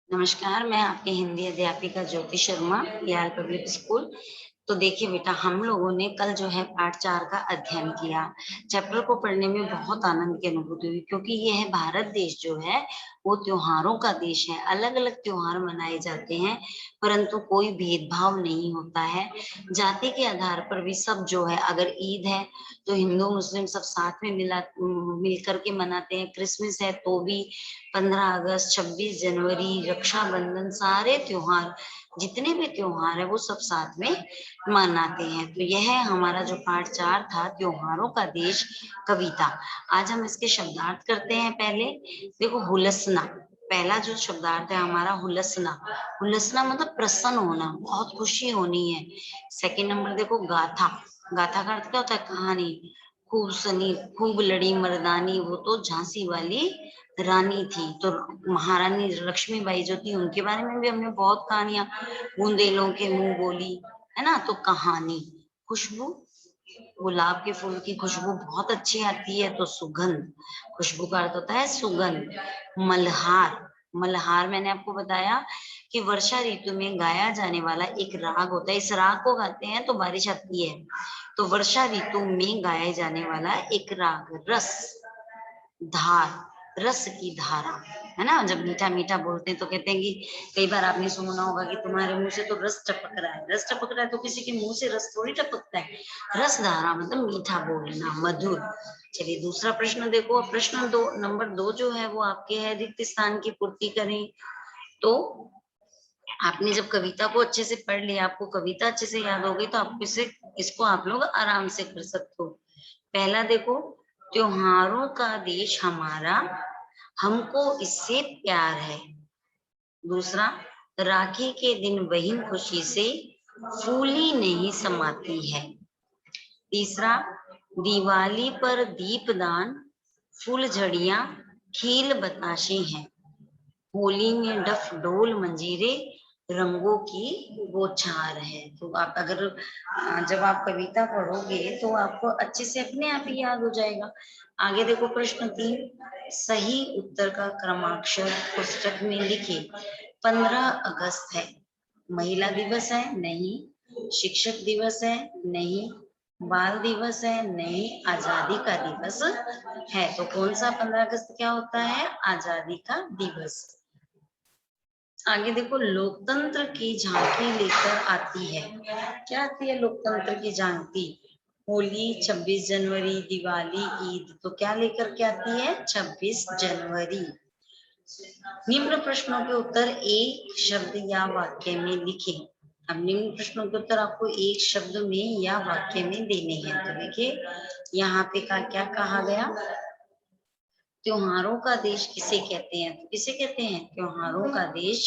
नमस्कार, मैं आपकी हिंदी अध्यापिका ज्योति शर्मा, बिहार पब्लिक स्कूल। तो देखिए बेटा, हम लोगों ने कल जो है पाठ 4 का अध्ययन किया। चैप्टर को पढ़ने में बहुत आनंद की अनुभूति हुई क्योंकि ये है भारत देश जो है वो त्योहारों का देश है। अलग-अलग त्योहार मनाए जाते हैं, परंतु कोई भेदभाव नहीं होता है। जाति के आधार पर भी सब जो है, अगर ईद है तो हिंदू मुस्लिम सब साथ में मिल कर के मनाते हैं। क्रिसमस है तो भी 15 अगस्त, 26 जनवरी, रक्षाबंधन, सारे त्योहार, जितने भी त्योहार है वो सब साथ में मनाते हैं। तो यह हमारा जो पाठ 4 था, त्योहारों का देश कविता। आज हम इसके शब्दार्थ करते हैं। पहले देखो, हुलसना पहला जो शब्दार्थ है हमारा, हुलसना। हुलसना मतलब प्रसन्न होना, बहुत खुशी होनी है। सेकंड नंबर देखो, गाथा। गाथा का अर्थ क्या होता है? कहानी। खूब सनी, खूब लड़ी मर्दानी, वो तो झांसी वाली रानी थी। तो महारानी लक्ष्मीबाई जो थी, उनके बारे में भी हमने बहुत कहानियां, बूंदेलों के मुंह बोली, है ना। तो कहानी। खुशबू, गुलाब के फूल की खुशबू बहुत अच्छी आती है, तो सुगंध। खुशबू का अर्थ होता है सुगंध। मल्हार। मल्हार मैंने आपको बताया कि वर्षा ऋतु में गाया जाने वाला एक राग होता है। इस राग को गाते हैं तो बारिश आती है। तो वर्षा ऋतु में गाया जाने वाला एक राग। रस, धार, रस की धारा, है ना। जब मीठा मीठा बोलते हैं तो कहते हैं कि कई बार आपने सुना होगा कि तुम्हारे मुंह से तो रस टपक रहा है। रस टपक रहा है तो किसी के मुंह से रस थोड़ी टपकता है। रस धारा मतलब मीठा बोलना, मधुर। चलिए दूसरा प्रश्न देखो। प्रश्न दो, नंबर 2 जो है वो आपके है, रिक्त स्थान की पूर्ति करें। तो आपने जब कविता को अच्छे से पढ़ लिया, आपको कविता अच्छे से याद हो गई, तो आप इसको आप लोग आराम से कर सकते हो। पहला देखो, त्योहारों का देश हमारा, हमको इससे प्यार है। दूसरा, राखी के दिन बहन खुशी से फूली नहीं समाती है। तीसरा, दिवाली पर दीपदान, फुलझड़ियां, खील बताशे हैं। होली में डफ ढोल मंजीरे, रंगों की बौछार है। तो आप अगर जब आप कविता पढ़ोगे तो आपको अच्छे से अपने आप ही याद हो जाएगा। आगे देखो, प्रश्न 3, सही उत्तर का क्रमाक्षर पुस्तक में लिखे। 15 अगस्त है, महिला दिवस है? नहीं। शिक्षक दिवस है? नहीं। बाल दिवस है? नहीं। आजादी का दिवस है। तो कौन सा 15 अगस्त क्या होता है? आजादी का दिवस। आगे देखो, लोकतंत्र की झांकी लेकर आती है। क्या आती है लोकतंत्र की झांकी? होली, 26 जनवरी, दिवाली, ईद। तो क्या लेकर के आती है? 26 जनवरी। निम्न प्रश्नों के उत्तर एक शब्द या वाक्य में लिखें। अब निम्न प्रश्नों के उत्तर आपको एक शब्द में या वाक्य में देने हैं। तो देखिए यहाँ पे क्या कहा गया? त्योहारों का देश किसे कहते हैं? तो किसे कहते हैं? त्योहारों का देश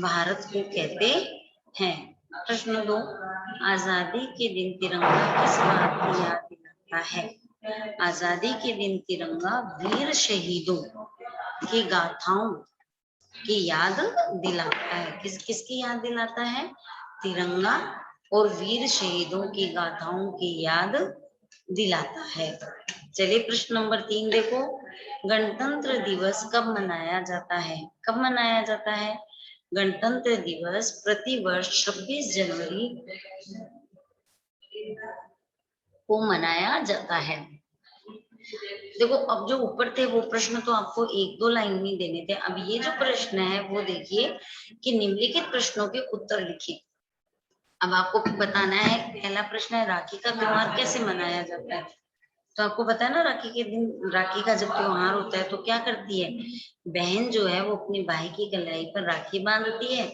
भारत को कहते हैं। प्रश्न 2, आजादी के दिन तिरंगा किस बात की याद दिलाता है? आजादी के दिन तिरंगा वीर शहीदों की गाथाओं की याद दिलाता है। किसकी याद दिलाता है? तिरंगा और वीर शहीदों की गाथाओं की याद दिलाता है। चलिए प्रश्न नंबर 3 देखो, गणतंत्र दिवस कब मनाया जाता है? कब मनाया जाता है? गणतंत्र दिवस प्रतिवर्ष 26 जनवरी को मनाया जाता है। देखो, अब जो ऊपर थे वो प्रश्न तो आपको 1-2 लाइन में देने थे। अब ये जो प्रश्न है वो देखिए कि निम्नलिखित प्रश्नों के उत्तर लिखिए। अब आपको बताना है। पहला प्रश्न है, राखी का त्योहार कैसे मनाया जाता है? तो आपको पता है ना, राखी के दिन, राखी का जब त्योहार होता है तो क्या करती है बहन जो है, वो अपने भाई की कलाई पर राखी बांधती है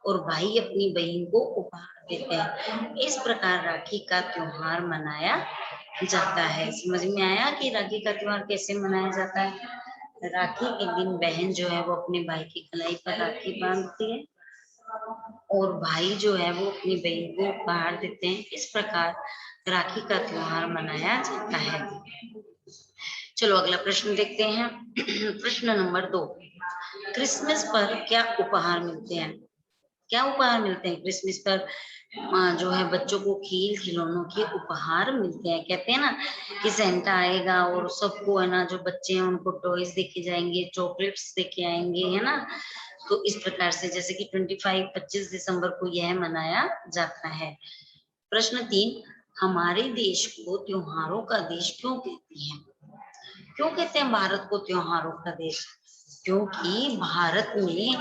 और भाई अपनी बहन को उपहार देते हैं। इस प्रकार राखी का त्योहार मनाया जाता है। समझ में आया कि राखी का त्योहार कैसे मनाया जाता है? राखी के दिन बहन जो है वो अपने भाई की कलाई पर राखी बांधती है और भाई जो है वो अपनी बहन को उपहार देते हैं। इस प्रकार राखी का त्योहार मनाया जाता है। चलो अगला प्रश्न देखते हैं। प्रश्न नंबर 2, क्रिसमस पर क्या उपहार मिलते हैं? क्या उपहार मिलते हैं क्रिसमस पर? जो है बच्चों को खेल खिलौनों के उपहार मिलते हैं। कहते हैं ना कि सेंटा आएगा और सबको, है ना, जो बच्चे हैं उनको टॉयज देके जाएंगे, चॉकलेट्स देके आएंगे, है ना। तो इस प्रकार से जैसे कि 25 दिसंबर को यह मनाया जाता है। प्रश्न 3, हमारे देश को त्योहारों का देश क्यों कहते हैं? क्यों कहते हैं भारत को त्योहारों का देश? क्योंकि भारत में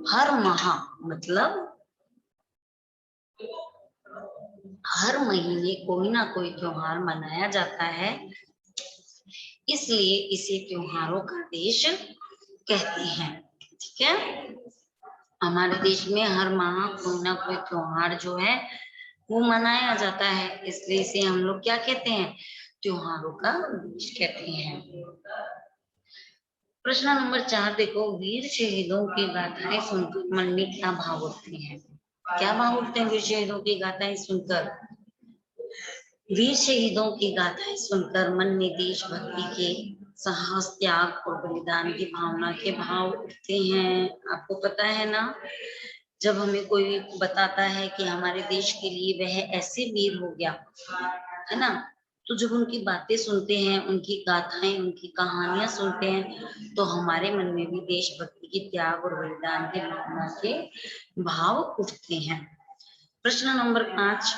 हर माह मतलब हर महीने कोई ना कोई त्योहार मनाया जाता है, इसलिए इसे त्योहारों का देश कहते हैं। ठीक है, हमारे देश में हर माह कोई ना कोई त्योहार जो है वो मनाया जाता है, इसलिए इसे हम लोग क्या कहते हैं? त्योहारों का देश कहते हैं। प्रश्न नंबर 4 देखो, वीर शहीदों की गाथाएं सुनकर मन में क्या भाव उठते हैं? क्या भाव उठते हैं वीर शहीदों की गाथाएं सुनकर? वीर शहीदों की गाथाएं सुनकर मन में देशभक्ति के, साहस, त्याग और बलिदान की भावना के भाव उठते हैं। आपको पता है ना, जब हमें कोई बताता है कि हमारे देश के लिए वह ऐसे वीर हो गया, है ना, तो जब उनकी बातें सुनते हैं, उनकी गाथाएं, उनकी कहानियां सुनते हैं, तो हमारे मन में भी देशभक्ति की, त्याग और बलिदान की भावना के भाव उठते हैं। प्रश्न नंबर 5,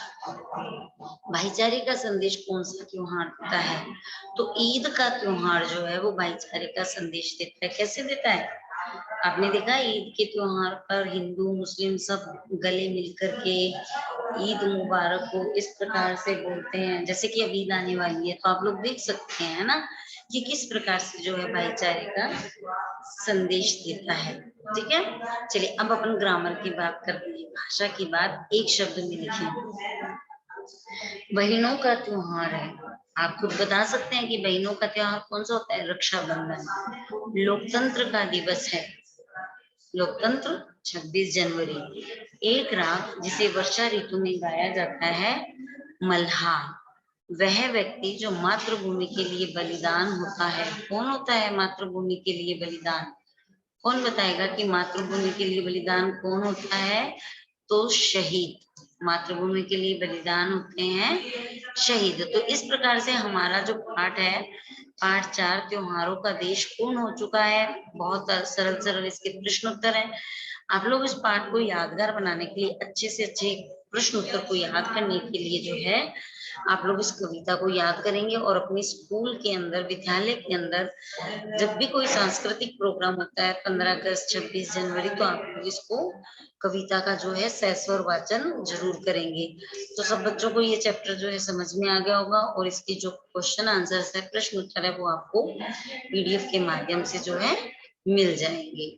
भाईचारे का संदेश कौन सा त्योहार देता है? तो ईद का त्योहार जो है वो भाईचारे का संदेश देता है। कैसे देता है? आपने देखा ईद के त्योहार पर हिंदू मुस्लिम सब गले मिलकर के ईद मुबारक हो इस प्रकार से बोलते हैं, जैसे कि अब ईद आने वाली है तो आप लोग देख सकते हैं, है ना, कि किस प्रकार से जो है भाईचारे का संदेश देता है। ठीक है, चलिए अब अपन ग्रामर की बात करते हैं, भाषा की बात। एक शब्द में लिखें, बहनों का त्योहार है। आप खुद बता सकते हैं कि बहनों का त्योहार कौन सा होता है? रक्षाबंधन। लोकतंत्र का दिवस है, लोकतंत्र 26 जनवरी। एक राग जिसे वर्षा ऋतु में गाया जाता है, मल्हार। वह व्यक्ति जो मातृभूमि के लिए बलिदान होता है, कौन होता है मातृभूमि के लिए बलिदान? कौन बताएगा कि मातृभूमि के लिए बलिदान कौन होता है? तो शहीद। मातृभूमि के लिए बलिदान होते हैं शहीद। तो इस प्रकार से हमारा जो पाठ है, पाठ 4 त्योहारों का देश पूर्ण हो चुका है। बहुत सरल सरल इसके प्रश्न उत्तर है। आप लोग इस पाठ को यादगार बनाने के लिए अच्छे से अच्छे प्रश्न उत्तर को याद करने के लिए जो है आप लोग इस कविता को याद करेंगे और अपने स्कूल के अंदर, विद्यालय के अंदर जब भी कोई सांस्कृतिक प्रोग्राम होता है 15 अगस्त 26 जनवरी, तो आप लोग इसको कविता का जो है सहस्वर वाचन जरूर करेंगे। तो सब बच्चों को ये चैप्टर जो है समझ में आ गया होगा और इसकी जो क्वेश्चन आंसर है, प्रश्न उत्तर है, वो आपको पीडीएफ के माध्यम से जो है मिल जाएंगे।